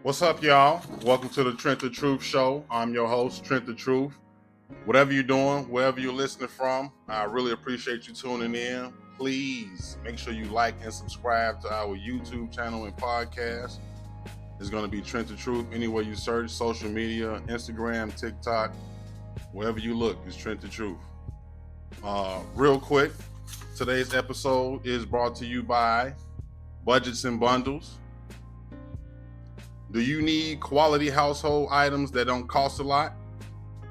What's up, y'all? Welcome to the Trent the Truth Show. I'm your host, Trent the Truth. Whatever you're doing, wherever you're listening from, I really appreciate you tuning in. Please make sure you like and subscribe to our YouTube channel and podcast. It's going to be Trent the Truth anywhere you search, social media, Instagram, TikTok, wherever you look, it's Trent the Truth. Real quick, today's episode is brought to you by Budgets and Bundles. Do you need quality household items that don't cost a lot?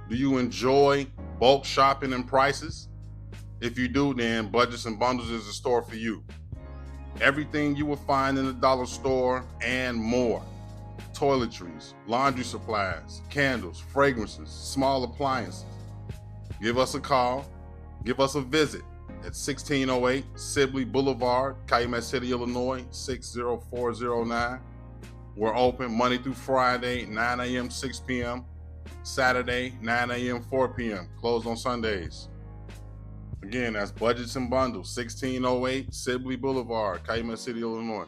Do you enjoy bulk shopping and prices? If you do, then Budgets and Bundles is the store for you. Everything you will find in the dollar store and more. Toiletries, laundry supplies, candles, fragrances, small appliances. Give us a call. Give us a visit at 1608 Sibley Boulevard, Calumet City, Illinois, 60409. We're open Monday through Friday, 9 a.m., 6 p.m. Saturday, 9 a.m., 4 p.m. Closed on Sundays. Again, that's Budgets and Bundles, 1608 Sibley Boulevard, Calumet City, Illinois.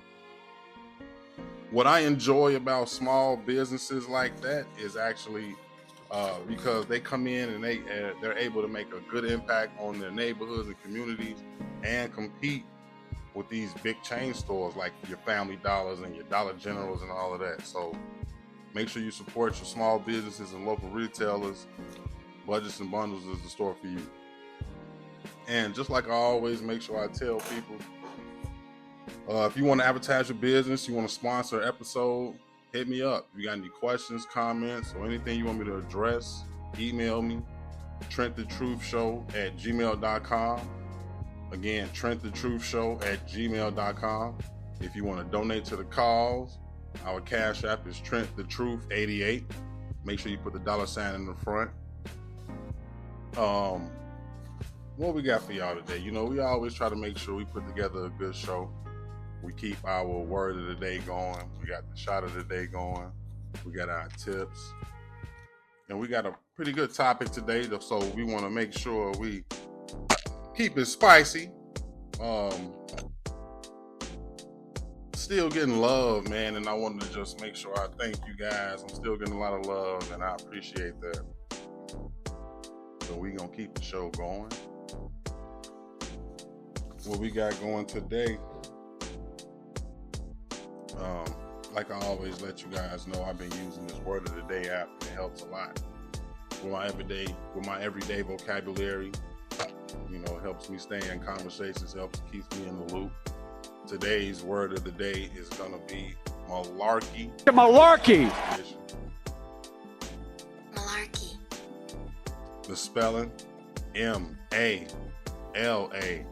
What I enjoy about small businesses like that is actually because they come in and they're able to make a good impact on their neighborhoods and communities and compete with these big chain stores like your Family Dollars and your Dollar Generals and all of that. So make sure you support your small businesses and local retailers. Budgets and Bundles is the store for you. And just like I always make sure I tell people, if you want to advertise your business, you want to sponsor an episode, hit me up. If you got any questions, comments, or anything you want me to address, email me, TrentTheTruthShow@gmail.com. Again, TrentTheTruthShow@gmail.com. If you want to donate to the cause, our Cash App is TrentTheTruth88. Make sure you put the $sign in the front. What we got for y'all today? You know, we always try to make sure we put together a good show. We keep our word of the day going. We got the shot of the day going. We got our tips. And we got a pretty good topic today, so we want to make sure we keep it spicy. Still getting love, man, and I wanted to just make sure I thank you guys. I'm still getting a lot of love, and I appreciate that. So we gonna keep the show going. What we got going today, like I always let you guys know, I've been using this Word of the Day app. It helps a lot with my everyday vocabulary. You know, it helps me stay in conversations, helps keep me in the loop. Today's word of the day is gonna be malarkey. Malarkey. Malarkey. The spelling: MALARKEY. MALARKEY.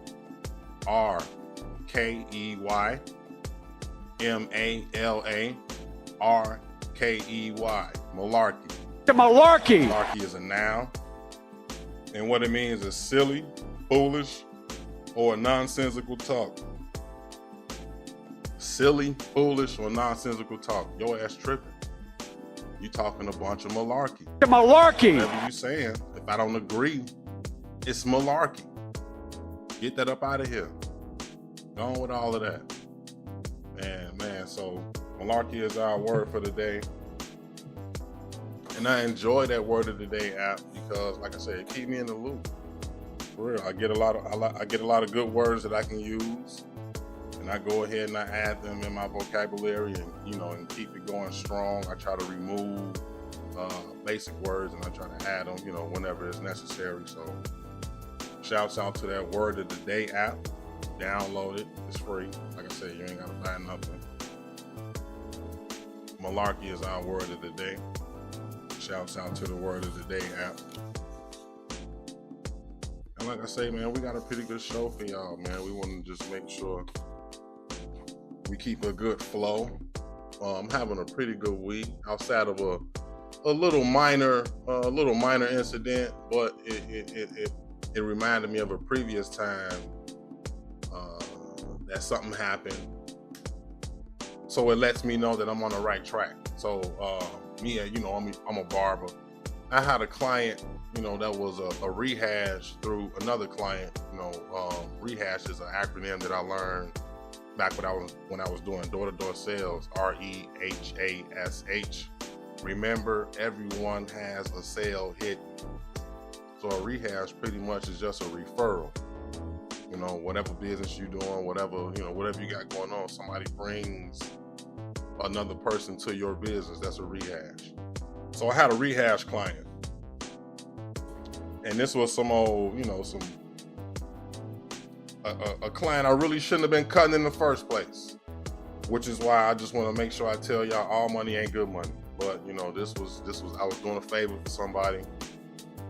Malarkey. Malarkey. Malarkey is a noun, and what it means is silly, foolish, or nonsensical talk. Silly, foolish, or nonsensical talk. Your ass tripping. You talking a bunch of malarkey. Malarkey. Whatever you saying, if I don't agree, it's malarkey. Get that up out of here. Go on with all of that. Man, so malarkey is our word for the day. And I enjoy that Word of the Day app because, like I said, it keeps me in the loop. For real, I get a lot of good words that I can use, and I go ahead and I add them in my vocabulary, and and keep it going strong. I try to remove basic words, and I try to add them, whenever it's necessary. So, shouts out to that Word of the Day app. Download it; it's free. Like I said, you ain't gotta buy nothing. Malarkey is our word of the day. Shouts out to the Word of the Day app. And like I say, man, we got a pretty good show for y'all, man. We want to just make sure we keep a good flow. I'm having a pretty good week outside of a little minor incident, but it reminded me of a previous time that something happened. So it lets me know that I'm on the right track. So I'm a barber. I had a client, that was a rehash through another client. Rehash is an acronym that I learned back when I was doing door-to-door sales, REHASH. Remember, everyone has a sale hidden. So a rehash pretty much is just a referral. You know, whatever business you're doing, whatever you got going on, somebody brings another person to your business. That's a rehash. So I had a rehash client, and this was some old, a client I really shouldn't have been cutting in the first place, which is why I just want to make sure I tell y'all all money ain't good money. But this was I was doing a favor for somebody,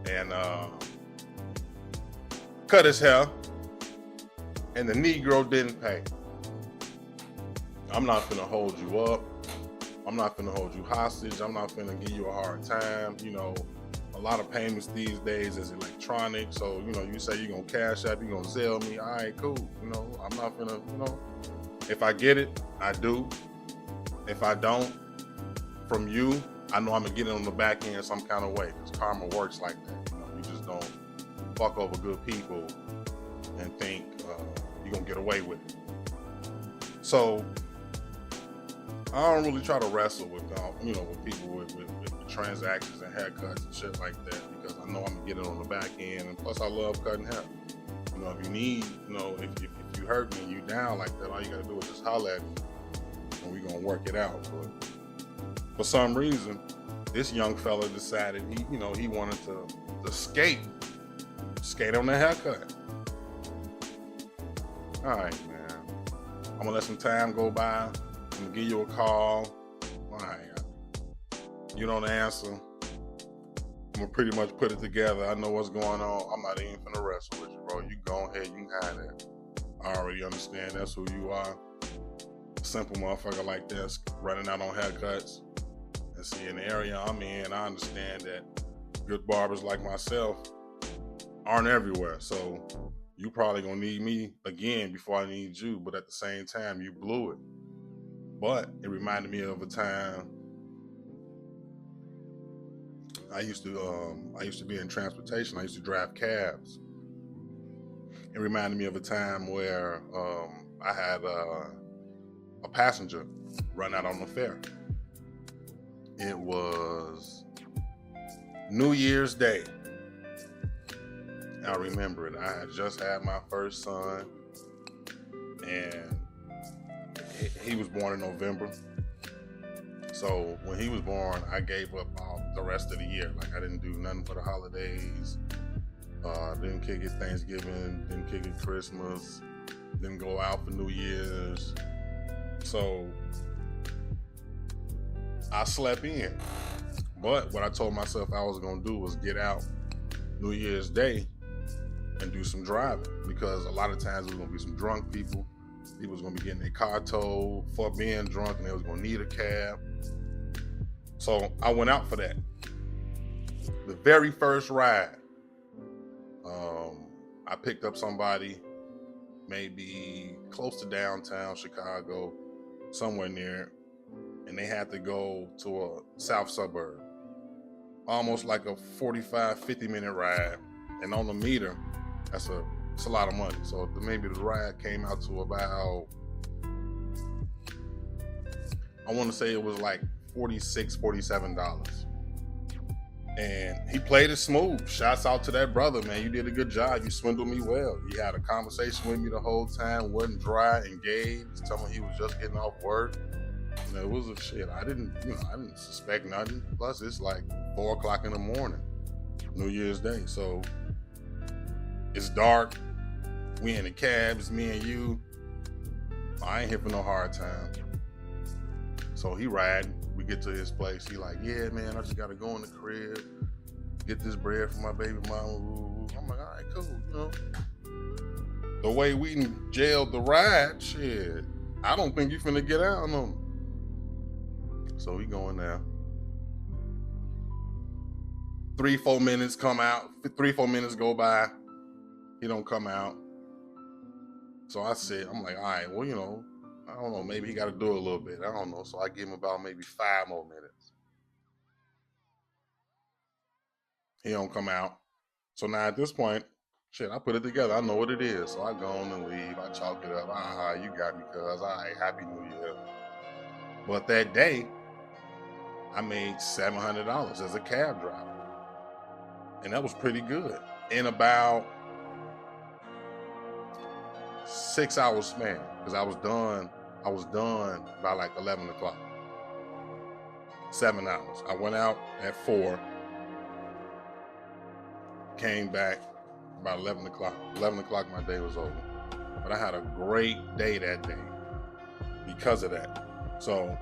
and cut his hair, and the Negro didn't pay. I'm not gonna hold you up. I'm not gonna hold you hostage. I'm not gonna give you a hard time. A lot of payments these days is electronic. So, you say you're gonna cash app, you're gonna Zelle me. All right, cool. I'm not gonna, if I get it, I do. If I don't, from you, I know I'm gonna get it on the back end some kind of way, because karma works like that. You just don't fuck over good people and think you're gonna get away with it. So I don't really try to wrestle with with people with transactions and haircuts and shit like that, because I know I'm gonna get it on the back end, and plus I love cutting hair. If you need, if you hurt me and you down like that, all you gotta do is just holler at me and we gonna work it out. But for some reason, this young fella decided he wanted to skate on the haircut. All right, man. I'm gonna let some time go by. I'm gonna give you a call. All right. You don't answer. I'm gonna pretty much put it together. I know what's going on. I'm not even finna wrestle with you, bro. You go ahead. You can hide that. I already understand that's who you are. Simple motherfucker like this, running out on haircuts. And see, in the area I'm in, I understand that good barbers like myself aren't everywhere. So you probably gonna need me again before I need you. But at the same time, you blew it. But it reminded me of a time I used to be in transportation. I used to drive cabs. It reminded me of a time where I had a passenger run out on the fare. It was New Year's Day. I remember it. I had just had my first son, and he was born in November. So when he was born, I gave up the rest of the year. Like, I didn't do nothing for the holidays. Didn't kick it Thanksgiving. Didn't kick it Christmas. Didn't go out for New Year's. So I slept in. But what I told myself I was going to do was get out New Year's Day and do some driving, because a lot of times there was going to be some drunk people. People was going to be getting their car towed for being drunk, and they was going to need a cab. So I went out for that. The very first ride, I picked up somebody maybe close to downtown Chicago, somewhere near, and they had to go to a south suburb. Almost like a 45, 50-minute ride. And on the meter, it's a lot of money. So maybe the ride came out to about, I want to say it was like $46, $47. And he played it smooth. Shouts out to that brother, man. You did a good job. You swindled me well. He had a conversation with me the whole time, wasn't dry, engaged, telling me he was just getting off work. It was a shit. I didn't suspect nothing. Plus, it's like 4 o'clock in the morning, New Year's Day. So it's dark. We in the cabs, me and you. I ain't here for no hard time. So he riding. We get to his place. He like, yeah, man, I just got to go in the crib, get this bread for my baby mama. I'm like, all right, cool. The way we jailed the ride, shit, I don't think you finna get out on him. So he going now. 3-4 minutes come out. 3-4 minutes go by. He don't come out. So I said, I'm like, all right, well, I don't know, maybe he got to do a little bit. I don't know. So I give him about maybe 5 more minutes. He don't come out. So now at this point, Shit, I put it together. I know what it is. So I go on and leave. I chalk it up. You got me, cuz. All right, Happy New Year. But that day, I made $700 as a cab driver. And that was pretty good. In about 6 hours span. Because I was done by like 11 o'clock. 7 hours. I went out at 4. Came back about 11 o'clock. 11 o'clock, my day was over. But I had a great day that day because of that. So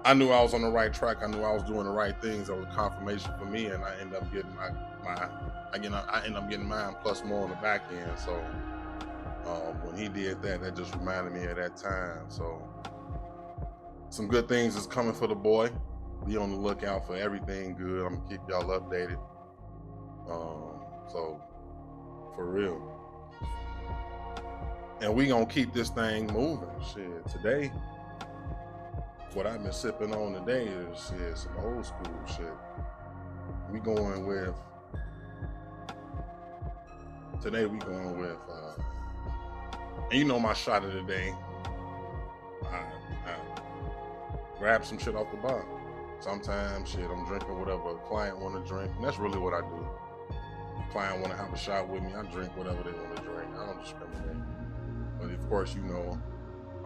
I knew I was on the right track. I knew I was doing the right things. That was confirmation for me, and I ended up getting I ended up getting mine plus more on the back end. So when he did that, that just reminded me of that time. So some good things is coming for the boy. Be on the lookout for everything good. I'm gonna keep y'all updated. So for real. And we gonna keep this thing moving. Shit, today, what I've been sipping on today is some old school shit. Today we going with, and you know my shot of the day, I grab some shit off the bar. Sometimes shit, I'm drinking whatever a client want to drink, and that's really what I do. Client want to have a shot with me, I drink whatever they want to drink. I don't discriminate. But of course, you know,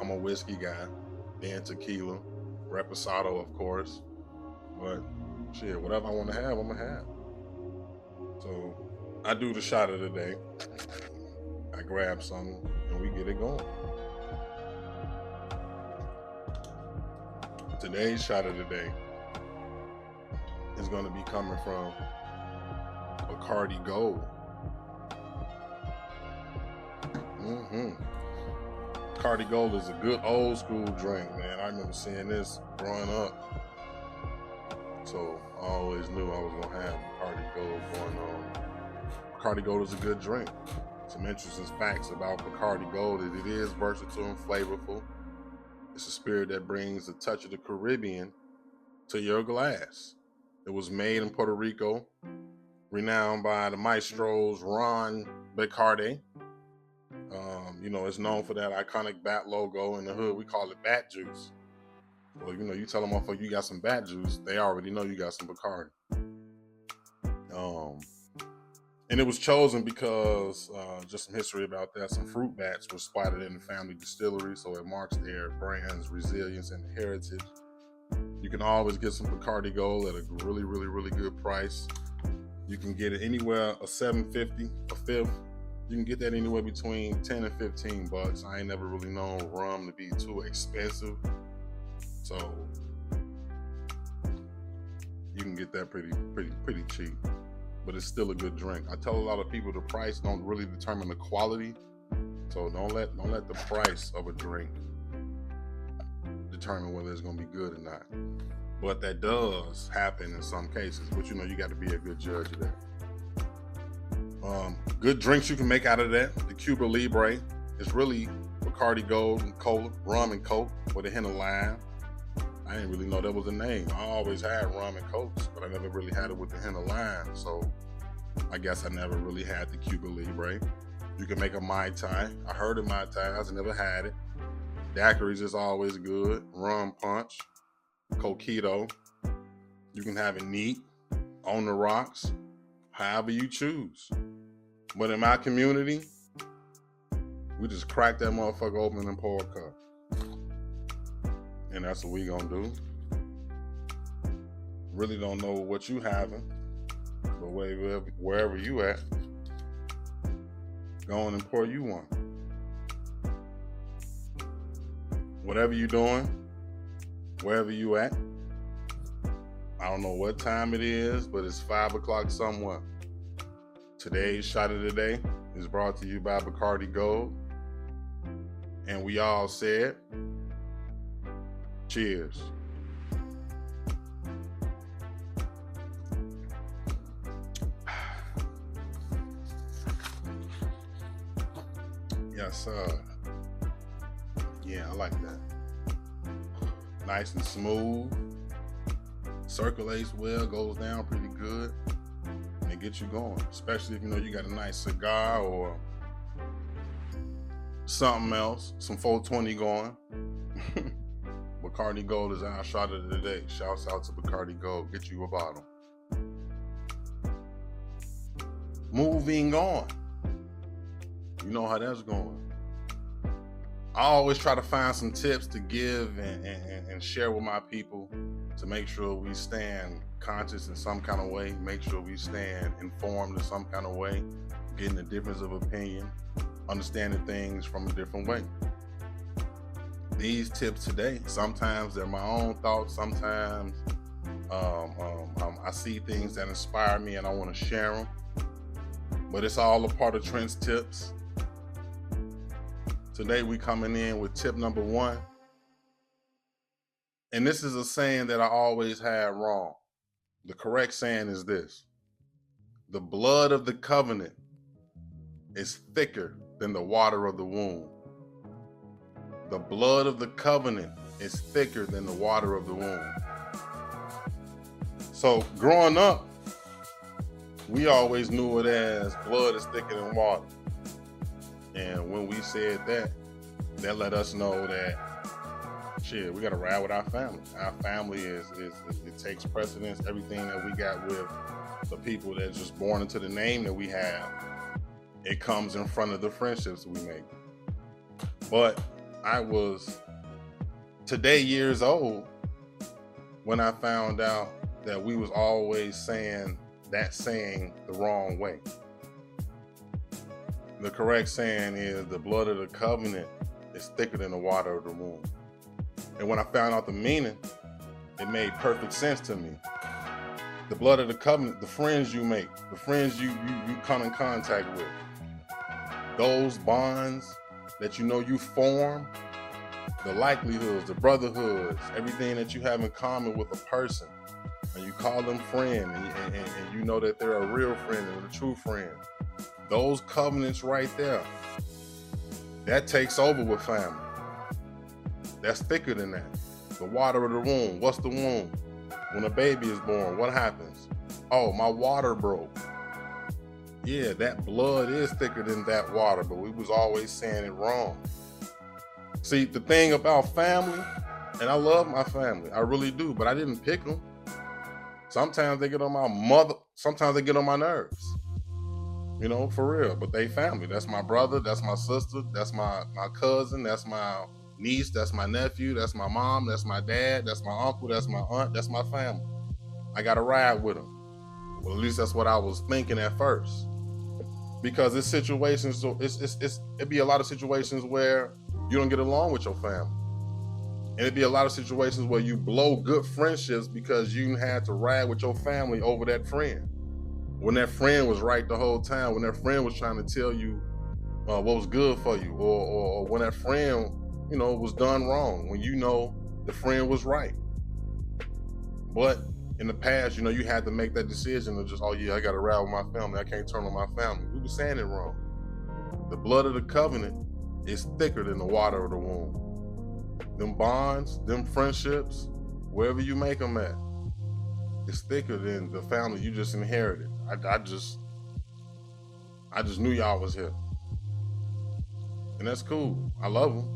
I'm a whiskey guy, then tequila, reposado, of course. But shit, whatever I want to have, I'm gonna have. So I do the shot of the day. I grab something and we get it going. Today's shot of the day is going to be coming from Bacardi Gold. Bacardi Gold is a good old school drink, man. I remember seeing this growing up. So I always knew I was going to have Bacardi Gold going on. Bacardi Gold is a good drink. Some interesting facts about Bacardi Gold is it is versatile and flavorful. It's a spirit that brings a touch of the Caribbean to your glass. It was made in Puerto Rico, renowned by the maestros Ron Bacardi. You know, it's known for that iconic bat logo. In the hood, we call it bat juice. Well, you know, you tell them motherfucker you got some bat juice, they already know you got some Bacardi. And it was chosen because, just some history about that, some fruit bats were spotted in the family distillery, so it marks their brand's resilience and heritage. You can always get some Bacardi Gold at a really, really, really good price. You can get it anywhere, a $7.50 a fifth. You can get that anywhere between $10 and $15. I ain't never really known rum to be too expensive, so you can get that pretty cheap. But it's still a good drink. I tell a lot of people the price don't really determine the quality, so don't let the price of a drink determine whether it's gonna be good or not. But that does happen in some cases. But you know, you got to be a good judge of that. Good drinks you can make out of that. The Cuba Libre is really Bacardi Gold and cola, rum and coke with a hint of lime. I didn't really know that was the name. I always had rum and cokes, but I never really had it with the hint of lime. So I guess I never really had the Cuba Libre. You can make a Mai Tai. I heard of Mai Tais, I never had it. Daiquiris is always good. Rum punch, coquito. You can have it neat, on the rocks, however you choose. But in my community, we just crack that motherfucker open and pour a cup. And that's what we gonna do. Really don't know what you having, but wherever you at, go on and pour you one. Whatever you doing, wherever you at, I don't know what time it is, but it's 5 o'clock somewhere. Today's shot of the day is brought to you by Bacardi Gold. And we all said, cheers. Yes, sir. Yeah, I like that. Nice and smooth. Circulates well, goes down pretty good. they get you going, especially if you know you got a nice cigar or something else, some 420 going. Bacardi Gold is our shot of the day. Shouts out to Bacardi Gold. Get you a bottle. Moving on. You know how that's going. I always try to find some tips to give and share with my people to make sure we stand conscious in some kind of way, make sure we stand informed in some kind of way, getting a difference of opinion, understanding things from a different way. These tips today, sometimes they're my own thoughts, sometimes I see things that inspire me and I want to share them, but it's all a part of Trent's tips. Today we coming in with tip number 1. And this is a saying that I always had wrong. The correct saying is this: the blood of the covenant is thicker than the water of the womb. The blood of the covenant is thicker than the water of the womb. So growing up, we always knew it as blood is thicker than water. And when we said that let us know that shit, we gotta ride with our family. Our family is it takes precedence. Everything that we got with the people that's just born into the name that we have, it comes in front of the friendships we make. But I was today years old when I found out that we was always saying that saying the wrong way. The correct saying is the blood of the covenant is thicker than the water of the womb. And when I found out the meaning, it made perfect sense to me. The blood of the covenant, the friends you make, the friends you come in contact with, those bonds that you know you form, the likelihoods, the brotherhoods, everything that you have in common with a person, and you call them friend, and you know that they're a real friend and a true friend. Those covenants right there, that takes over with family. That's thicker than that. The water of the womb. What's the womb? When a baby is born, what happens? Oh, my water broke. Yeah, that blood is thicker than that water, but we was always saying it wrong. See, the thing about family, and I love my family, I really do, but I didn't pick them. Sometimes they get on my nerves. You know, for real, but they family. That's my brother, that's my sister, that's my cousin, that's my niece, that's my nephew, that's my mom, that's my dad, that's my uncle, that's my aunt, that's my family. I gotta ride with them. Well, at least that's what I was thinking at first. Because it's situations, so it'd be a lot of situations where you don't get along with your family. And it'd be a lot of situations where you blow good friendships because you had to ride with your family over that friend. When that friend was right the whole time, when that friend was trying to tell you what was good for you, or when that friend, you know, was done wrong, when you know the friend was right. But in the past, you know, you had to make that decision of just, oh yeah, I gotta ride with my family, I can't turn on my family. We were saying it wrong. The blood of the covenant is thicker than the water of the womb. Them bonds, them friendships, wherever you make them at, it's thicker than the family you just inherited. I just knew y'all was here. And that's cool. I love them.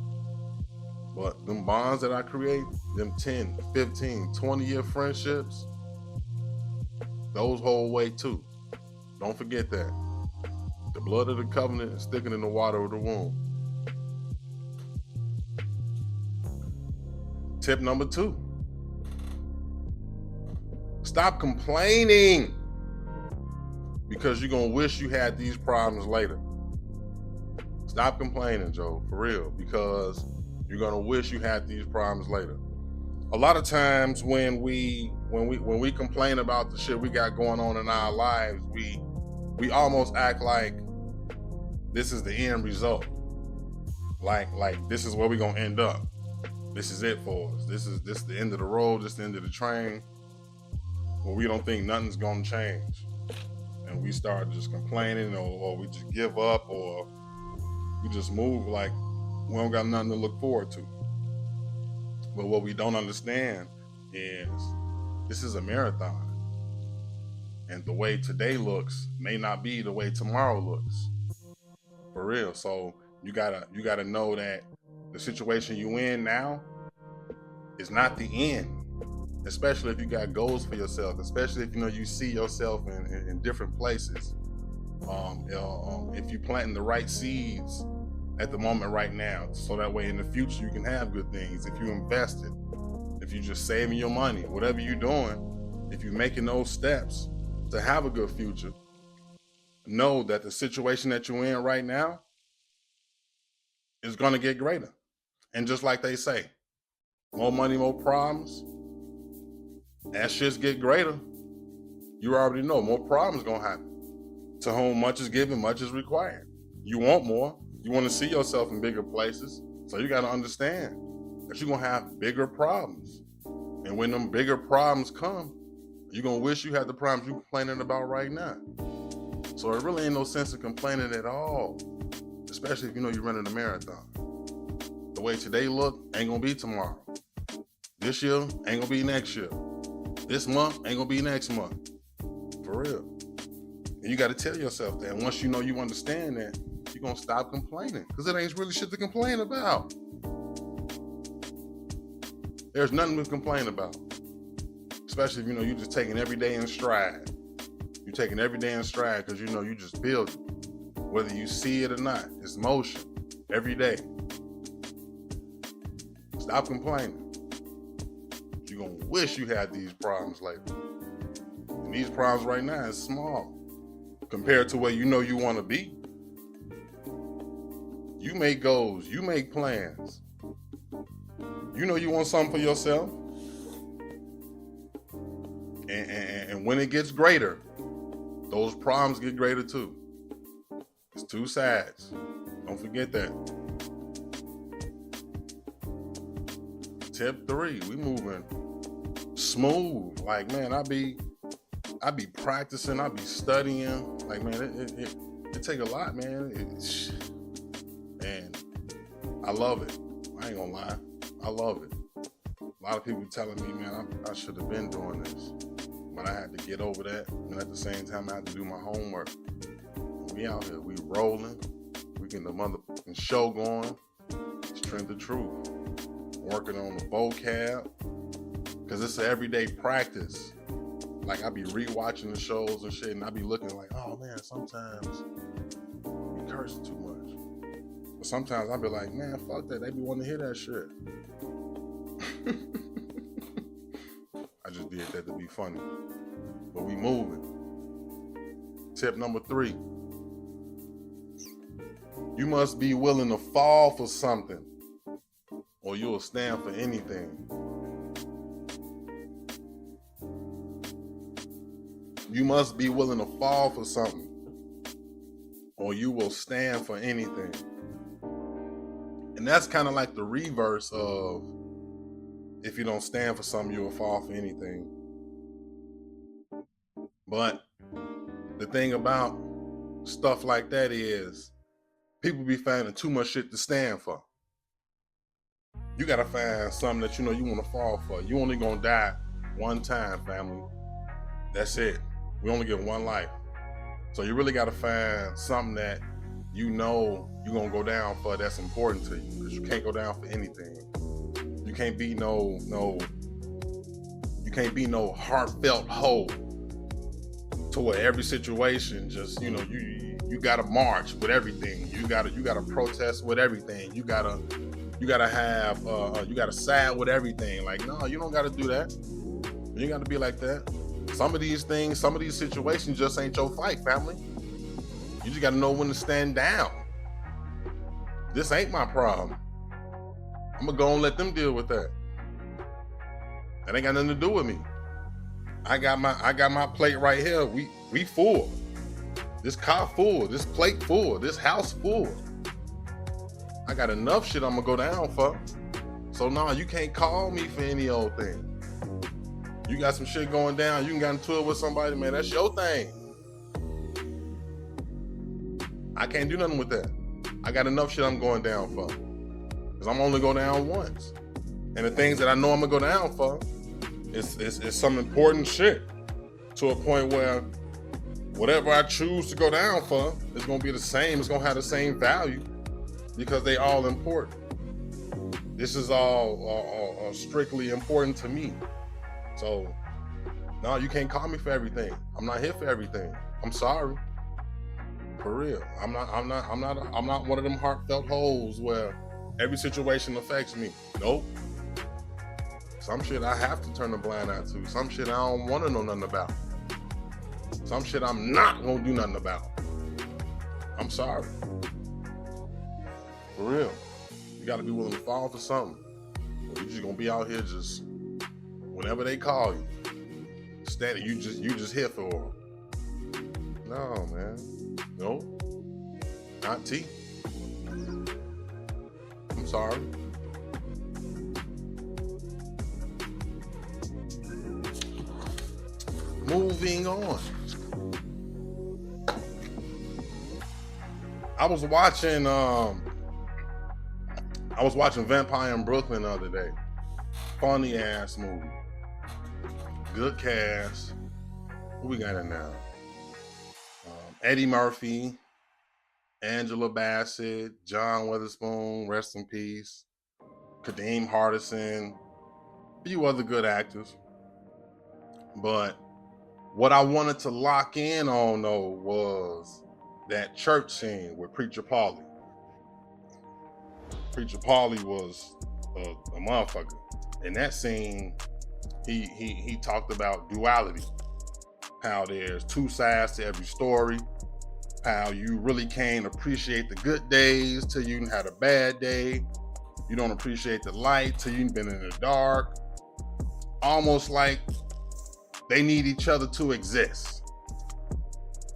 But them bonds that I create, them 10, 15, 20-year friendships, those hold weight too. Don't forget that. The blood of the covenant is thicker than the water of the womb. Tip number 2. Stop complaining, because you're going to wish you had these problems later. Stop complaining, Joe, for real, because you're going to wish you had these problems later. A lot of times when we complain about the shit we got going on in our lives, we almost act like this is the end result. Like this is where we're going to end up. This is it for us. This is the end of the road, this is the end of the train. Well, we don't think nothing's going to change. And we start just complaining, or we just give up, or we just move like we don't got nothing to look forward to. But what we don't understand is this is a marathon. And the way today looks may not be the way tomorrow looks. For real. So you gotta know that the situation you in now is not the end. Especially if you got goals for yourself, especially if you see yourself in different places. If you planting the right seeds at the moment right now, so that way in the future you can have good things. If you invested, if you just saving your money, whatever you're doing, if you're making those steps to have a good future, know that the situation that you're in right now is going to get greater. And just like they say, more money, more problems. As shits get greater, you already know more problems going to happen. To whom much is given, much is required. You want more. You want to see yourself in bigger places. So you got to understand that you're going to have bigger problems. And when them bigger problems come, you're going to wish you had the problems you're complaining about right now. So it really ain't no sense of complaining at all, especially if you're running a marathon. The way today look ain't going to be tomorrow. This year ain't going to be next year. This month ain't going to be next month. For real. And you got to tell yourself that. Once you understand that, you're going to stop complaining, because it ain't really shit to complain about. There's nothing to complain about. Especially if you're just taking every day in stride. You're taking every day in stride because you just build it. Whether you see it or not, it's motion every day. Stop complaining. You're going to wish you had these problems later. And these problems right now is small compared to where you want to be. You make goals. You make plans. You want something for yourself. And when it gets greater, those problems get greater too. It's two sides. Don't forget that. Tip 3, we moving smooth. Like, man, I be practicing, I be studying. Like, man, it take a lot, man. And I love it. I ain't gonna lie. I love it. A lot of people telling me, man, I should have been doing this. But I had to get over that. And at the same time, I had to do my homework. We out here, we rolling. We getting the motherfucking show going. It's Trent the Truth. Working on the vocab. Because it's an everyday practice. Like, I be rewatching the shows and shit, and I be looking like, oh man, sometimes we curse too much. But sometimes I be like, man, fuck that. They be wanting to hear that shit. I just did that to be funny. But we moving. Tip number 3. You must be willing to fall for something, or you'll stand for anything. You must be willing to fall for something, or you will stand for anything. And that's kind of like the reverse of, if you don't stand for something, you will fall for anything. But the thing about stuff like that is, people be finding too much shit to stand for. You gotta find something that you want to fall for. You only gonna die one time, family. That's it. We only get one life. So you really gotta find something that you're gonna go down for, that's important to you. Because you can't go down for anything. You can't be no heartfelt hoe to where every situation just, you gotta march with everything. You gotta protest with everything. You gotta side with everything. Like, no, you don't gotta do that. You gotta be like that. Some of these things, some of these situations just ain't your fight, family. You just gotta know when to stand down. This ain't my problem. I'm gonna go and let them deal with that. That ain't got nothing to do with me. I got my plate right here. We full. This car full. This plate full. This house full. I got enough shit I'm gonna go down for. So no, you can't call me for any old thing. You got some shit going down, you can get into it with somebody, man, that's your thing. I can't do nothing with that. I got enough shit I'm going down for. Because I'm only going down once. And the things that I know I'm gonna go down for, it's some important shit. To a point where whatever I choose to go down for, it's gonna be the same. It's gonna have the same value because they all important. This is all strictly important to me. So, no, you can't call me for everything. I'm not here for everything. I'm sorry. For real. I'm not one of them heartfelt hoes where every situation affects me. Nope. Some shit I have to turn a blind eye to. Some shit I don't want to know nothing about. Some shit I'm not gonna do nothing about. I'm sorry. For real. You gotta be willing to fall for something. Or you just gonna be out here just whenever they call you. Steady, you just here for them. No, man. No. Not T. I'm sorry. Moving on. I was watching Vampire in Brooklyn the other day. Funny ass movie. Good cast. Who we got in now? Eddie Murphy, Angela Bassett, John Witherspoon, rest in peace. Kadeem Hardison, a few other good actors. But what I wanted to lock in on though was that church scene with Preacher Paulie. Preacher Paulie was a motherfucker. In that scene, he talked about duality. How there's two sides to every story. How you really can't appreciate the good days till you had a bad day. You don't appreciate the light till you've been in the dark. Almost like they need each other to exist.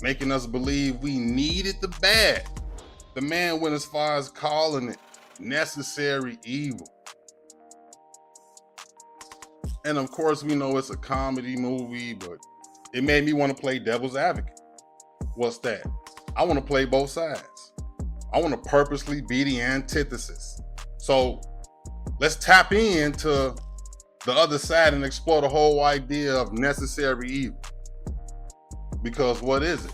Making us believe we needed the bad. The man went as far as calling it necessary evil. And of course, we know it's a comedy movie, but it made me want to play devil's advocate. What's that? I want to play both sides. I want to purposely be the antithesis. So let's tap into the other side and explore the whole idea of necessary evil. Because what is it?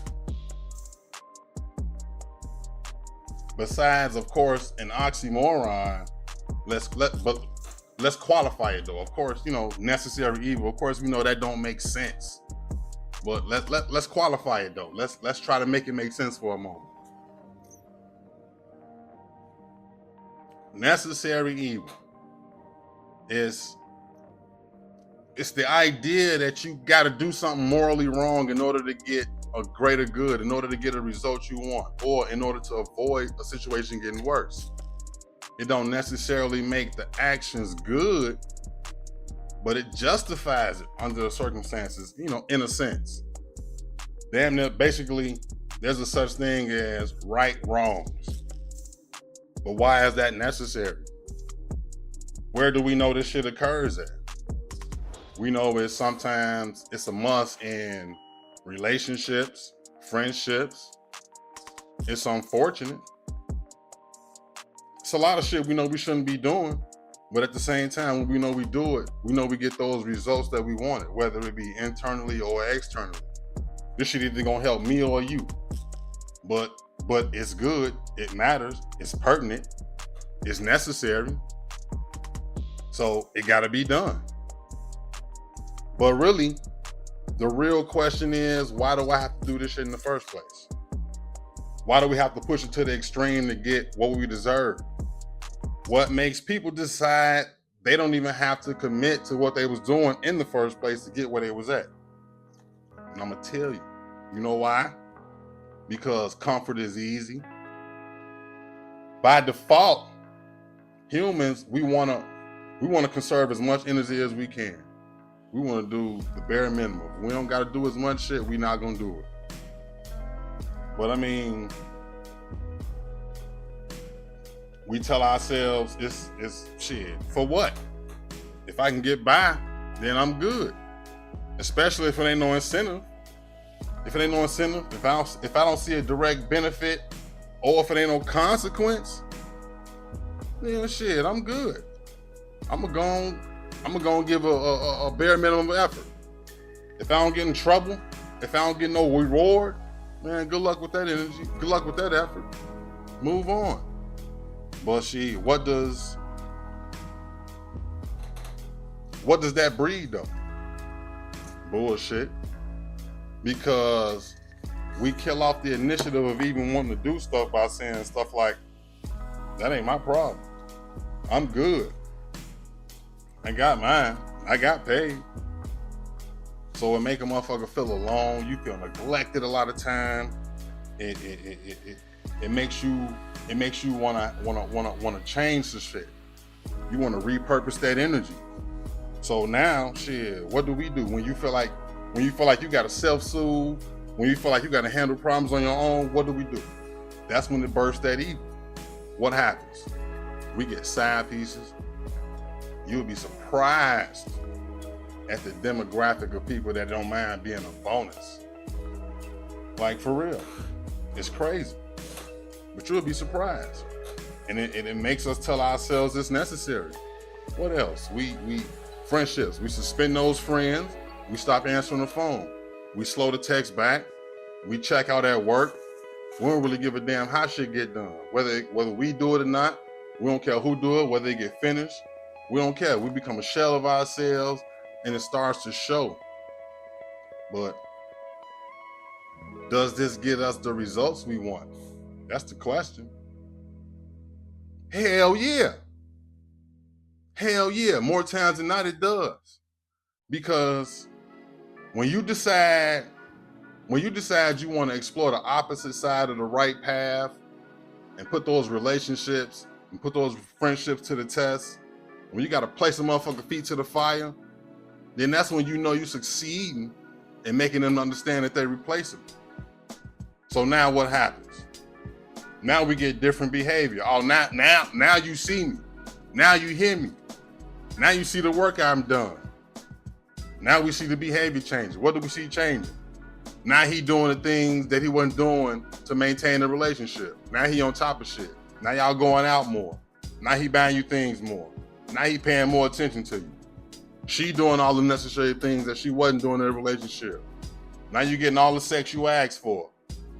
Besides, of course, an oxymoron, let's qualify it though. Of course, necessary evil. Of course, we know that don't make sense. But let's qualify it though. Let's try to make it make sense for a moment. Necessary evil is it's the idea that you got to do something morally wrong in order to get a greater good, in order to get a result you want, or in order to avoid a situation getting worse. It don't necessarily make the actions good, but it justifies it under the circumstances, in a sense. Damn near, basically, there's a such thing as right wrongs. But why is that necessary? Where do we know this shit occurs at? We know sometimes it's a must in relationships, friendships. It's unfortunate. It's a lot of shit we know we shouldn't be doing, but at the same time, when we know we do it, we know we get those results that we wanted, whether it be internally or externally. This shit either gonna help me or you, but it's good, it matters, it's pertinent, it's necessary, so it gotta be done. But really, the real question is, why do I have to do this shit in the first place? Why do we have to push it to the extreme to get what we deserve? What makes people decide they don't even have to commit to what they was doing in the first place to get where they was at? And I'm gonna tell you, you know why? Because comfort is easy. By default, humans, we wanna conserve as much energy as we can. We want to do the bare minimum. If we don't got to do as much shit, we not going to do it. But I mean, we tell ourselves it's shit. For what? If I can get by, then I'm good. Especially if it ain't no incentive. If I don't see a direct benefit, or if it ain't no consequence, then shit, I'm good. I'm gonna give a bare minimum effort. If I don't get in trouble, If I don't get no reward, man, good luck with that energy. Good luck with that effort. Move on. But what does that breed though? Bullshit. Because we kill off the initiative of even wanting to do stuff by saying stuff like, that ain't my problem. I'm good. I got mine. I got paid. So it make a motherfucker feel alone. You feel neglected a lot of time. It makes you wanna change the shit. You wanna repurpose that energy. So now, shit, what do we do when you feel like you gotta self-soothe, when you feel like you gotta handle problems on your own? What do? That's when it bursts that evil. What happens? We get side pieces. You'll be surprised at the demographic of people that don't mind being a bonus. Like, for real. It's crazy. But you'll be surprised. And it makes us tell ourselves it's necessary. What else? Friendships. We suspend those friends. We stop answering the phone. We slow the text back. We check out at work. We don't really give a damn how shit get done. Whether we do it or not, we don't care who do it, whether it get finished. We don't care. We become a shell of ourselves, and it starts to show. But does this get us the results we want? That's the question. Hell yeah. Hell yeah. More times than not, it does. Because when you decide you want to explore the opposite side of the right path and put those relationships and put those friendships to the test, when you got to place a motherfucker feet to the fire, then that's when you know you succeeding in making them understand that they're replaceable. So now what happens? Now we get different behavior. Oh, now you see me. Now you hear me. Now you see the work I'm done. Now we see the behavior changing. What do we see changing? Now he doing the things that he wasn't doing to maintain the relationship. Now he on top of shit. Now y'all going out more. Now he buying you things more. Now he paying more attention to you. She doing all the necessary things that she wasn't doing in a relationship. Now you getting all the sex you asked for.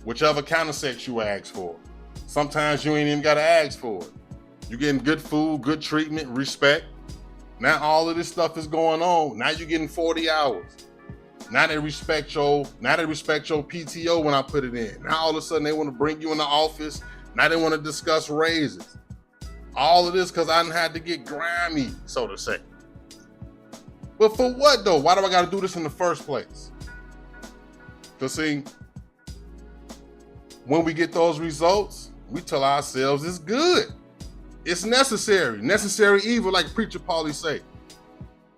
Whichever kind of sex you asked for. Sometimes you ain't even gotta ask for it. You getting good food, good treatment, respect. Now all of this stuff is going on. Now you're getting 40 hours. Now they respect your PTO when I put it in. Now all of a sudden they want to bring you in the office. Now they want to discuss raises. All of this because I done had to get grimy, so to say. But for what though? Why do I got to do this in the first place? Because see, when we get those results, we tell ourselves it's good. It's necessary. Necessary evil, like Preacher Paulie say.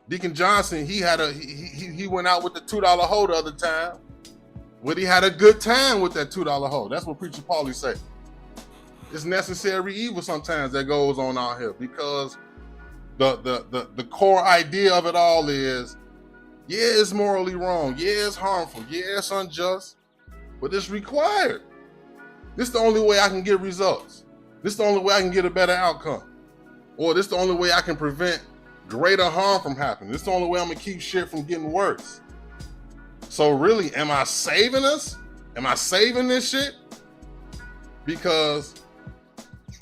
Deacon Johnson, he went out with the $2 hoe the other time. But he had a good time with that $2 hoe. That's what Preacher Paulie say. It's necessary evil sometimes that goes on out here because the core idea of it all is, yeah, it's morally wrong. Yeah, it's harmful. Yeah, it's unjust. But it's required. This is the only way I can get results. This is the only way I can get a better outcome. Or this is the only way I can prevent greater harm from happening. This is the only way I'm gonna keep shit from getting worse. So really, am I saving us? Am I saving this shit? Because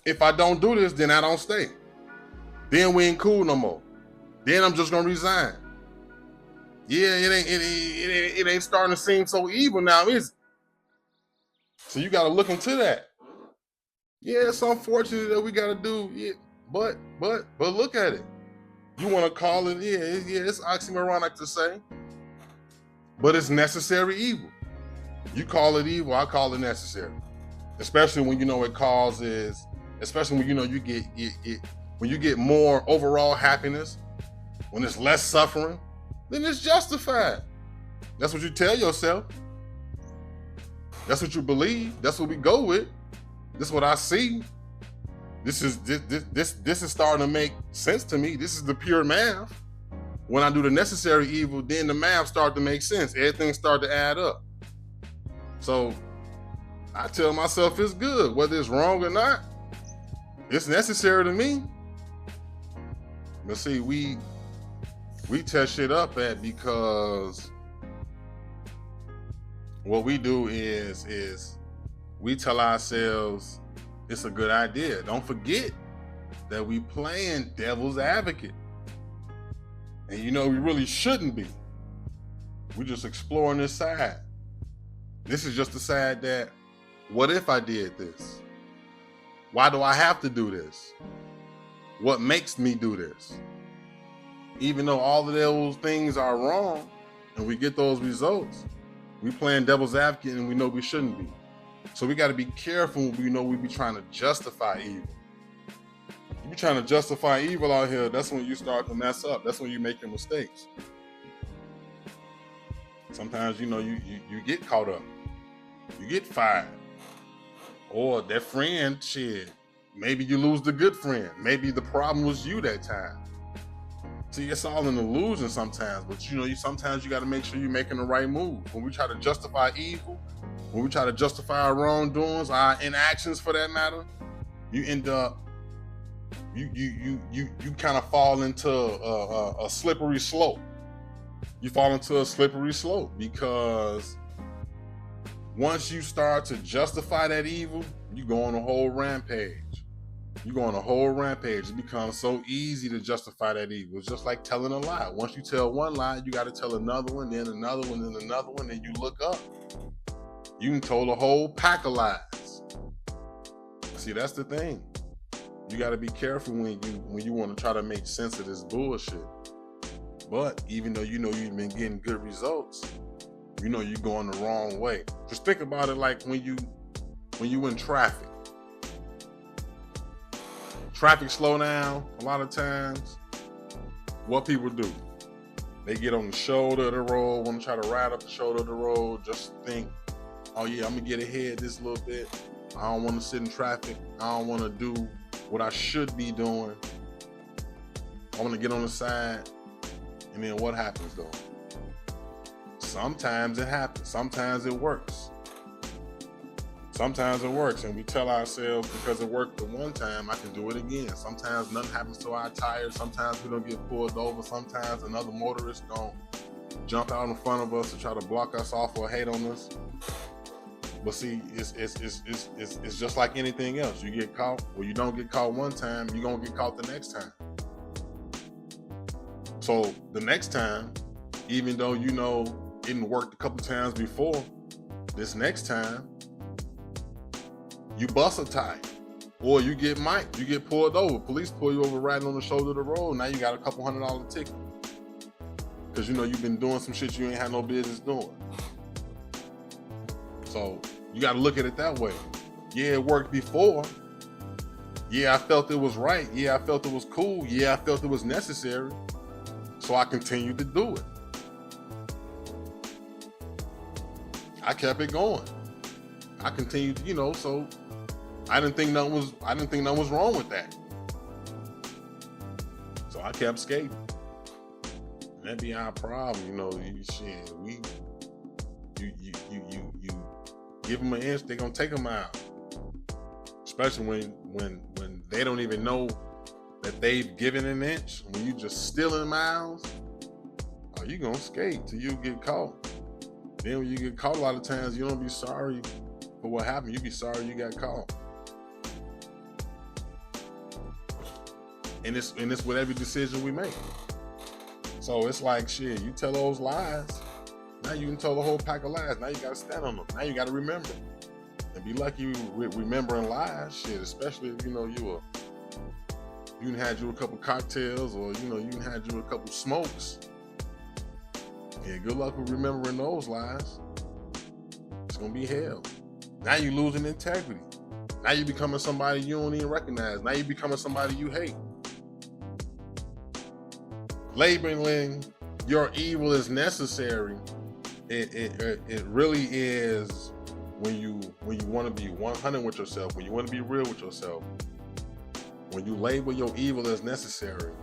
if I don't do this, then I don't stay. Then we ain't cool no more. Then I'm just gonna resign. Yeah, it ain't starting to seem so evil now, is it? So you gotta look into that. Yeah, it's unfortunate that we gotta do it, but look at it. You wanna call it, it's oxymoronic to say, but it's necessary evil. You call it evil, I call it necessary. Especially when you know it causes, especially when you know you get when you get more overall happiness, when there's less suffering, then it's justified. That's what you tell yourself. That's what you believe. That's what we go with. This is what I see. This is starting to make sense to me. This is the pure math. When I do the necessary evil, then the math start to make sense. Everything start to add up. So I tell myself it's good, whether it's wrong or not. It's necessary to me. But see, we test shit up at because what we do is we tell ourselves it's a good idea. Don't forget that we playing devil's advocate. And we really shouldn't be. We're just exploring this side. This is just the side that, what if I did this? Why do I have to do this? What makes me do this? Even though all of those things are wrong and we get those results, we playing devil's advocate and we know we shouldn't be. So we got to be careful when we know we be trying to justify evil. You be trying to justify evil out here, that's when you start to mess up. That's when you make your mistakes. Sometimes, you get caught up. You get fired. Or that friend, shit, maybe you lose the good friend. Maybe the problem was you that time. See, it's all an illusion sometimes, but sometimes you got to make sure you're making the right move. When we try to justify evil, when we try to justify our wrongdoings, our inactions for that matter, you end up, you kind of fall into a slippery slope. You fall into a slippery slope because once you start to justify that evil, you go on a whole rampage. You go on a whole rampage. It becomes so easy to justify that evil. It's just like telling a lie. Once you tell one lie, you got to tell another one, then another one, then another one, and you look up. You can tell a whole pack of lies. See, that's the thing. You got to be careful when you want to try to make sense of this bullshit. But even though you've been getting good results, you're going the wrong way. Just think about it like when you in traffic. Traffic slow down a lot of times. What people do, they get on the shoulder of the road, want to try to ride up the shoulder of the road, just think, oh yeah, I'm gonna get ahead this little bit. I don't want to sit in traffic. I don't want to do what I should be doing. I want to get on the side. And then what happens though? Sometimes it happens. Sometimes it works. Sometimes it works, and we tell ourselves because it worked the one time, I can do it again. Sometimes nothing happens to our tires. Sometimes we don't get pulled over. Sometimes another motorist don't jump out in front of us to try to block us off or hate on us. But see, it's just like anything else. You get caught, or you don't get caught one time, you're gonna get caught the next time. So the next time, even though it didn't work a couple times before, this next time, you bust a tire, or you get mic'd, you get pulled over. Police pull you over riding on the shoulder of the road. Now you got a couple $100 ticket because you've been doing some shit you ain't had no business doing. So you got to look at it that way. Yeah, it worked before. Yeah, I felt it was right. Yeah, I felt it was cool. Yeah, I felt it was necessary. So I continued to do it. I kept it going. I continued, so I didn't think nothing was wrong with that. So I kept skating. And that'd be our problem, you give them an inch, they're gonna take a mile. Especially when they don't even know that they've given an inch. When you just stealing miles, you gonna skate till you get caught. Then when you get caught, a lot of times you don't be sorry for what happened. You be sorry you got caught. And it's with every decision we make. So it's like, shit, you tell those lies, now you can tell the whole pack of lies. Now you gotta stand on them. Now you gotta remember. And be lucky remembering lies, shit, especially if you done had you a couple cocktails, or you done had you a couple smokes. Yeah, good luck with remembering those lies. It's gonna be hell. Now you losing integrity. Now you becoming somebody you don't even recognize. Now you becoming somebody you hate. Labeling your evil as necessary, it really is when you want to be 100 with yourself, when you want to be real with yourself. When you label your evil as necessary,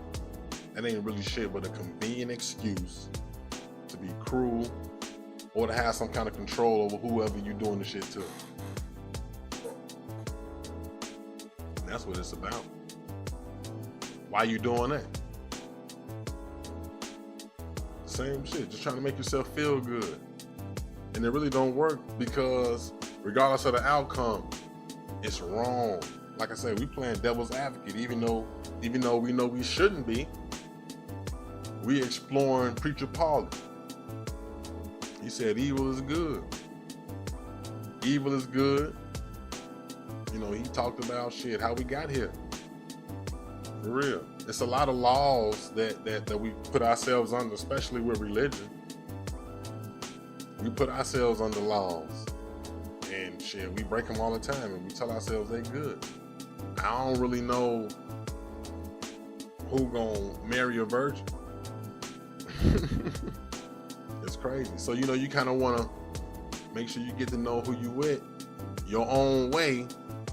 that ain't really shit but a convenient excuse to be cruel or to have some kind of control over whoever you doing the shit to. And that's what it's about. Why you doing that? Same shit, just trying to make yourself feel good. And it really don't work because regardless of the outcome, it's wrong. Like I said, we playing devil's advocate, even though we know we shouldn't be. We exploring Preacher Paulie. He said evil is good. Evil is good. You know, he talked about shit, how we got here. For real. It's a lot of laws that we put ourselves under, especially with religion. We put ourselves under laws. And shit, we break them all the time and we tell ourselves they good. I don't really know who gonna marry a virgin. It's crazy. So, you know, you kind of want to make sure you get to know who you with your own way,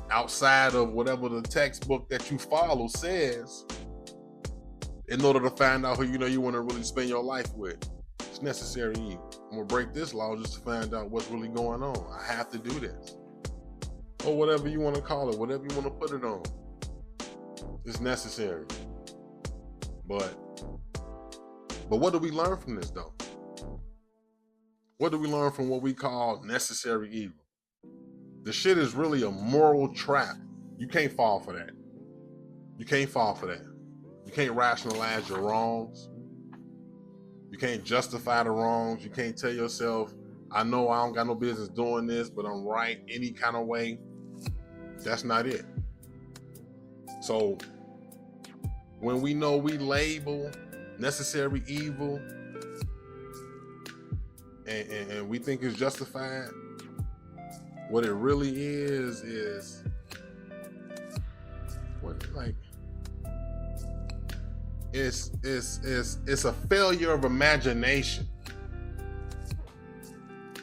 outside of whatever the textbook that you follow says, in order to find out who you want to really spend your life with. It's necessary evil. I'm gonna break this law just to find out what's really going on. I have to do this, or whatever you want to call it, whatever you want to put it on. It's necessary. But what do we learn from this though? What do we learn from what we call necessary evil? The shit is really a moral trap. You can't fall for that. You can't fall for that. You can't rationalize your wrongs. You can't justify the wrongs. You can't tell yourself, I know I don't got no business doing this, but I'm right any kind of way. That's not it. So when we know we label necessary evil and we think it's justified, what it really is what, like, it's a failure of imagination.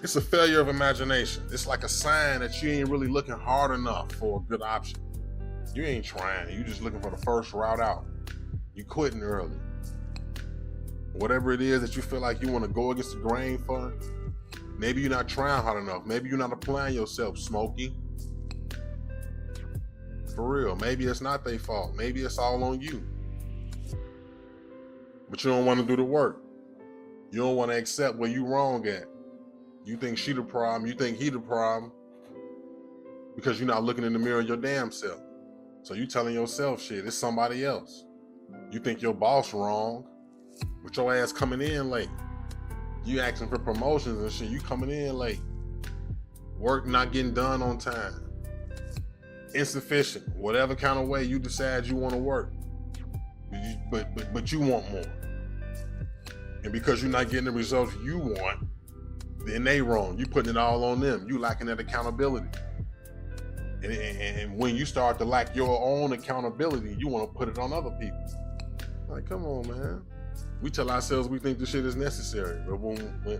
It's a failure of imagination. It's like a sign that you ain't really looking hard enough for a good option. You ain't trying. You just looking for the first route out. You quitting early. Whatever it is that you feel like you want to go against the grain for, maybe you're not trying hard enough. Maybe you're not applying yourself, Smokey. For real. Maybe it's not their fault. Maybe it's all on you. But you don't want to do the work. You don't want to accept where you wrong at. You think she the problem. You think he the problem. Because you're not looking in the mirror of your damn self. So you telling yourself shit, it's somebody else. You think your boss wrong, but your ass coming in late. You asking for promotions and shit, you coming in late. Work not getting done on time. Insufficient, whatever kind of way you decide you want to work. But you want more. And because you're not getting the results you want, then they wrong. You putting it all on them. You lacking that accountability. And when you start to lack your own accountability, you want to put it on other people. Like, come on, man. We tell ourselves we think this shit is necessary,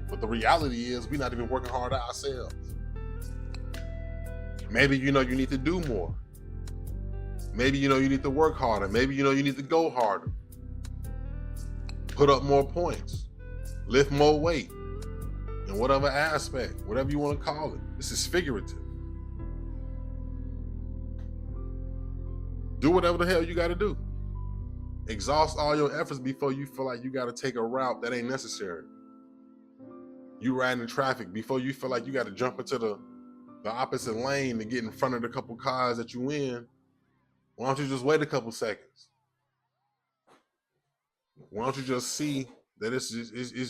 but the reality is we're not even working hard ourselves. Maybe you need to do more. Maybe you need to work harder. Maybe you need to go harder. Put up more points. Lift more weight. In whatever aspect, whatever you want to call it. This is figurative. Do whatever the hell you got to do. Exhaust all your efforts before you feel like you got to take a route that ain't necessary. You riding in traffic before you feel like you got to jump into the opposite lane to get in front of the couple cars that you in. Why don't you just wait a couple seconds? Why don't you just see that it's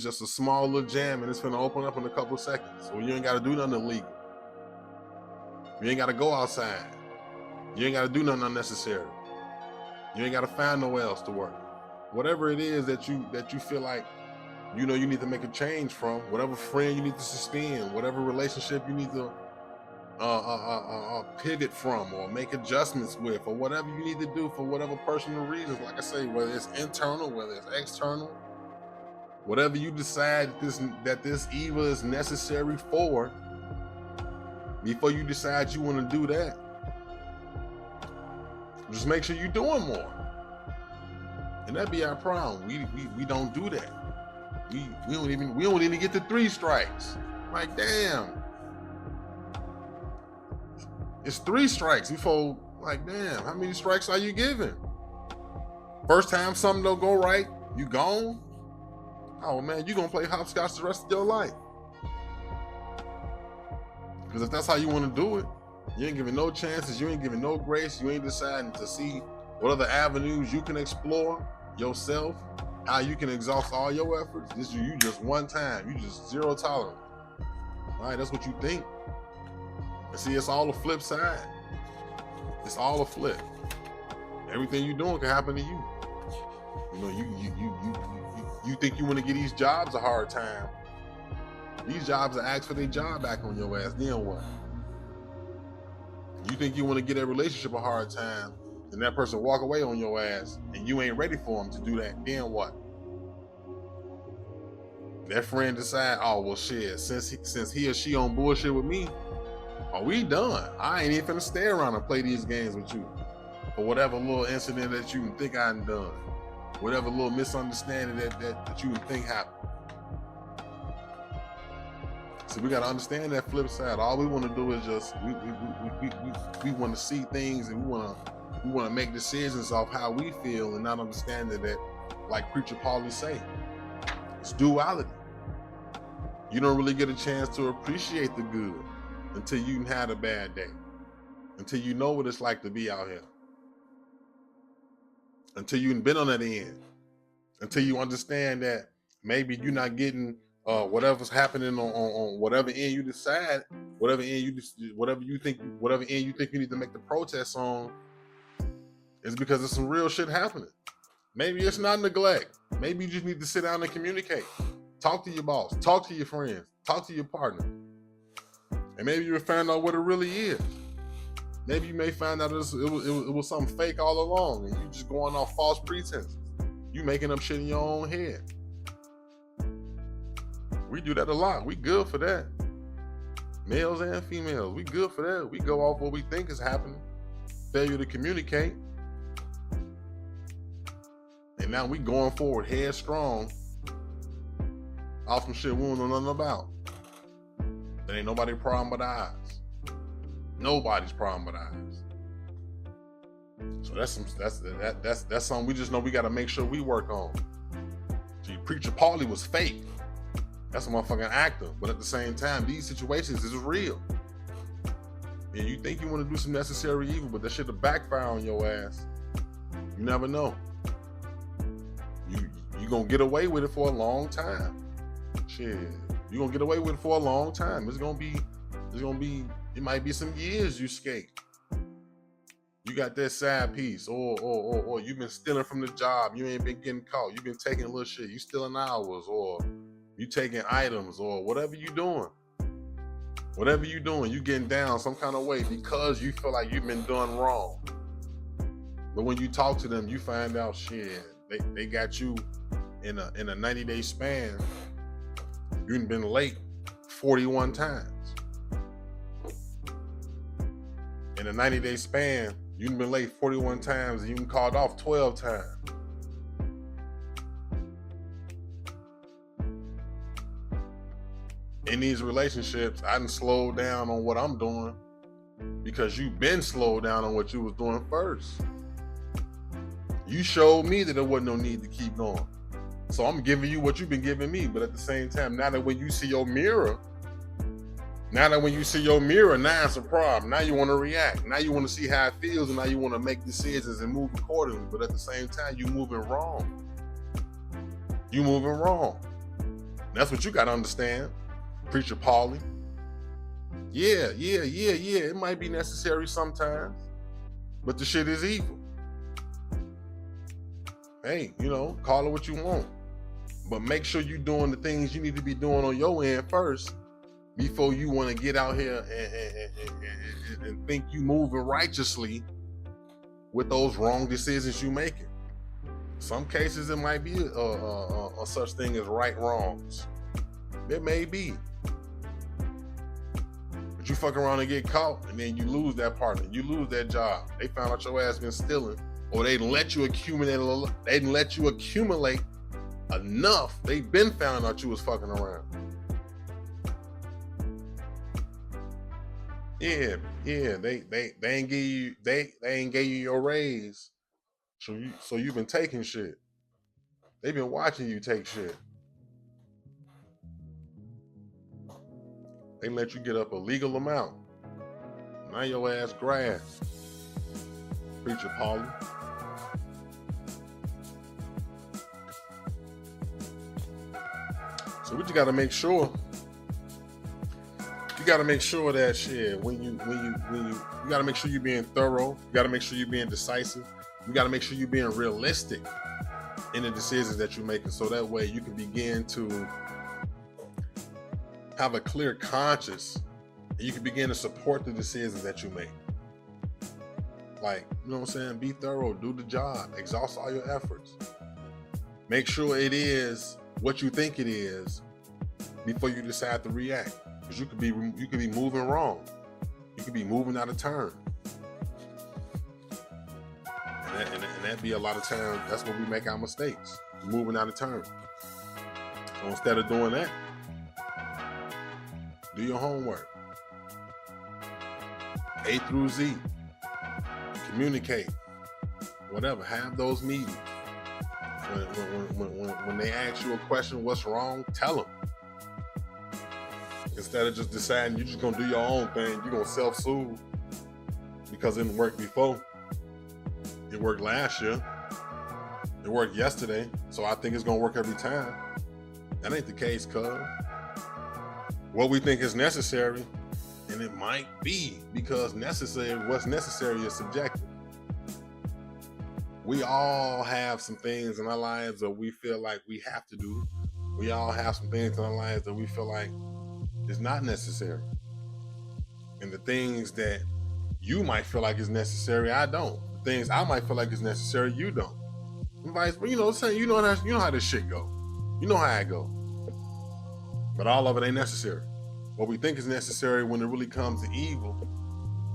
just a small little jam and it's gonna open up in a couple seconds? So you ain't got to do nothing illegal. You ain't got to go outside. You ain't got to do nothing unnecessary. You ain't got to find nowhere else to work. Whatever it is that you feel like you need to make a change from, whatever friend you need to suspend, whatever relationship you need to pivot from or make adjustments with, or whatever you need to do for whatever personal reasons. Like I say, whether it's internal, whether it's external, whatever you decide that this evil is necessary for, before you decide you want to do that, just make sure you're doing more. And that be our problem. We don't do that. We don't even get to 3 strikes. Like, damn. It's 3 strikes before, like, damn, how many strikes are you giving? First time something don't go right, you gone? Oh man, you gonna play hopscotch the rest of your life. Because if that's how you want to do it, you ain't giving no chances, you ain't giving no grace, you ain't deciding to see what other avenues you can explore yourself, how you can exhaust all your efforts. This is you just one time, you just zero tolerance. All right, that's what you think. And see, it's all a flip side. It's all a flip. Everything you're doing can happen to you. You know, you think you want to give these jobs a hard time. These jobs are ask for their job back on your ass. Then what? You think you want to get a relationship a hard time, and that person walk away on your ass, and you ain't ready for them to do that. Then what? That friend decide, oh well, shit. Since he or she on bullshit with me, are we done? I ain't even finna stay around and play these games with you. For whatever little incident that you think I done, whatever little misunderstanding that you think happened. So we got to understand that flip side. All we want to do is just we want to see things, and we want to make decisions off how we feel, and not understanding that, like Preacher Paulie say, it's duality. You don't really get a chance to appreciate the good until you had a bad day, until you know what it's like to be out here, until you've been on that end, until you understand that maybe you're not getting whatever's happening on whatever end you decide, whatever end you think you need to make the protests on, is because there's some real shit happening. Maybe it's not neglect. Maybe you just need to sit down and communicate. Talk to your boss. Talk to your friends. Talk to your partner. And maybe you'll find out what it really is. Maybe you may find out it was something fake all along, and you just going off false pretenses. You making up shit in your own head. We do that a lot. We good for that. Males and females, we good for that. We go off what we think is happening. Failure to communicate. And now we going forward headstrong off some shit we don't know nothing about. That ain't nobody's problem but ours. Nobody's problem but ours. So that's something we just know we gotta make sure we work on. See, Preacher Paulie was fake. That's a motherfucking actor. But at the same time, these situations is real. And you think you want to do some necessary evil, but that shit'll backfire on your ass. You never know. You gonna get away with it for a long time. Shit. You gonna get away with it for a long time. It might be some years you skate. You got that side piece, or you've been stealing from the job. You ain't been getting caught. You've been taking little shit. You stealing hours, or you taking items, or whatever you doing. Whatever you doing, you getting down some kind of way because you feel like you've been done wrong. But when you talk to them, you find out shit. They got you in a 90-day span. You've been late 41 times. In a 90-day span, you've been late 41 times and you've been called off 12 times. In these relationships, I done slowed down on what I'm doing because you've been slowed down on what you was doing first. You showed me that there wasn't no need to keep going. So I'm giving you what you've been giving me. But at the same time, now that when you see your mirror, now it's a problem. Now you want to react. Now you want to see how it feels, and now you want to make decisions and move accordingly. But at the same time, you moving wrong. You moving wrong. That's what you got to understand, Preacher Paulie. Yeah. It might be necessary sometimes, but the shit is evil. Hey, call it what you want. But make sure you're doing the things you need to be doing on your end first before you want to get out here and think you moving righteously with those wrong decisions you making. Some cases it might be a such thing as right wrongs. It may be. But you fuck around and get caught, and then you lose that partner, you lose that job. They found out your ass been stealing, or they didn't let you accumulate enough. They been found out you was fucking around. Yeah. They ain't give you your raise. So you've been taking shit. They've been watching you take shit. They let you get up a legal amount. Now your ass grass. Preacher Paulie. So we just gotta make sure. You gotta make sure that shit, when you gotta make sure you're being thorough, you gotta make sure you're being decisive, you gotta make sure you're being realistic in the decisions that you're making, so that way you can begin to have a clear conscience and you can begin to support the decisions that you make. Like, you know what I'm saying? Be thorough, do the job, exhaust all your efforts. Make sure it is what you think it is before you decide to react. Because you could be moving wrong. You could be moving out of turn. And that be a lot of times, that's when we make our mistakes. Moving out of turn. So instead of doing that, do your homework. A through Z. Communicate. Whatever. Have those meetings. When they ask you a question, what's wrong, tell them. Instead of just deciding you're just gonna do your own thing, you're gonna self-soothe because it didn't work before. It worked last year. It worked yesterday, so I think it's gonna work every time. That ain't the case, cuz. What we think is necessary, and it might be, because what's necessary is subjective. We all have some things in our lives that we feel like we have to do. We all have some things in our lives that we feel like is not necessary. And the things that you might feel like is necessary, I don't. The things I might feel like is necessary, you don't. And vice, you know how this shit go. You know how it go. But all of it ain't necessary. What we think is necessary, when it really comes to evil,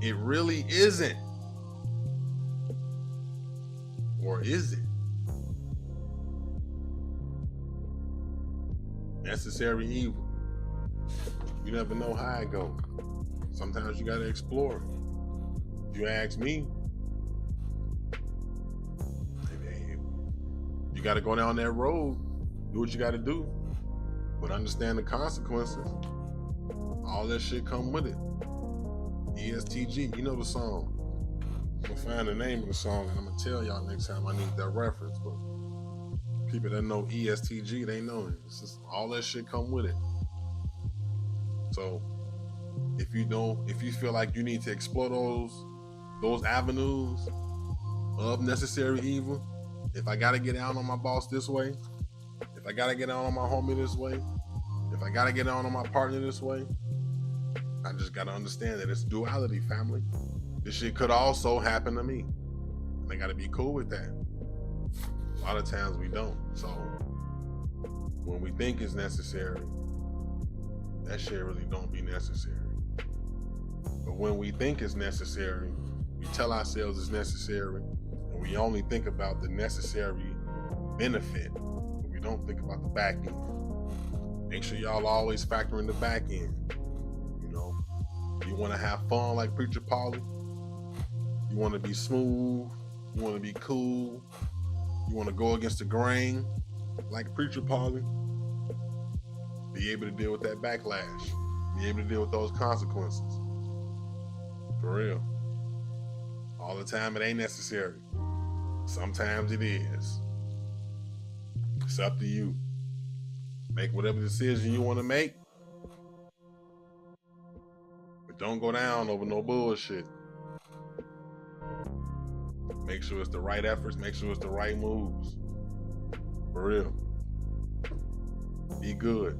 it really isn't. Or is it? Necessary evil. You never know how it goes. Sometimes you gotta explore. If you ask me, you gotta go down that road, do what you gotta do, but understand the consequences. All that shit come with it. ESTG, you know the song. I'm gonna find the name of the song and I'm gonna tell y'all next time I need that reference, but people that know ESTG, they know it. It's just all that shit come with it. So if you feel like you need to explore those avenues of necessary evil, if I gotta get out on my boss this way, if I gotta get out on my homie this way, if I gotta get out on my partner this way, I just gotta understand that it's duality, family. This shit could also happen to me. And I gotta be cool with that. A lot of times we don't. So when we think it's necessary, that shit really don't be necessary. But when we think it's necessary, we tell ourselves it's necessary, and we only think about the necessary benefit. We don't think about the back end. Make sure y'all always factor in the back end. You know, you want to have fun like Preacher Paulie. You want to be smooth. You want to be cool. You want to go against the grain like Preacher Paulie. Be able to deal with that backlash. Be able to deal with those consequences. For real. All the time it ain't necessary. Sometimes it is. It's up to you. Make whatever decision you want to make. But don't go down over no bullshit. Make sure it's the right efforts. Make sure it's the right moves. For real. Be good.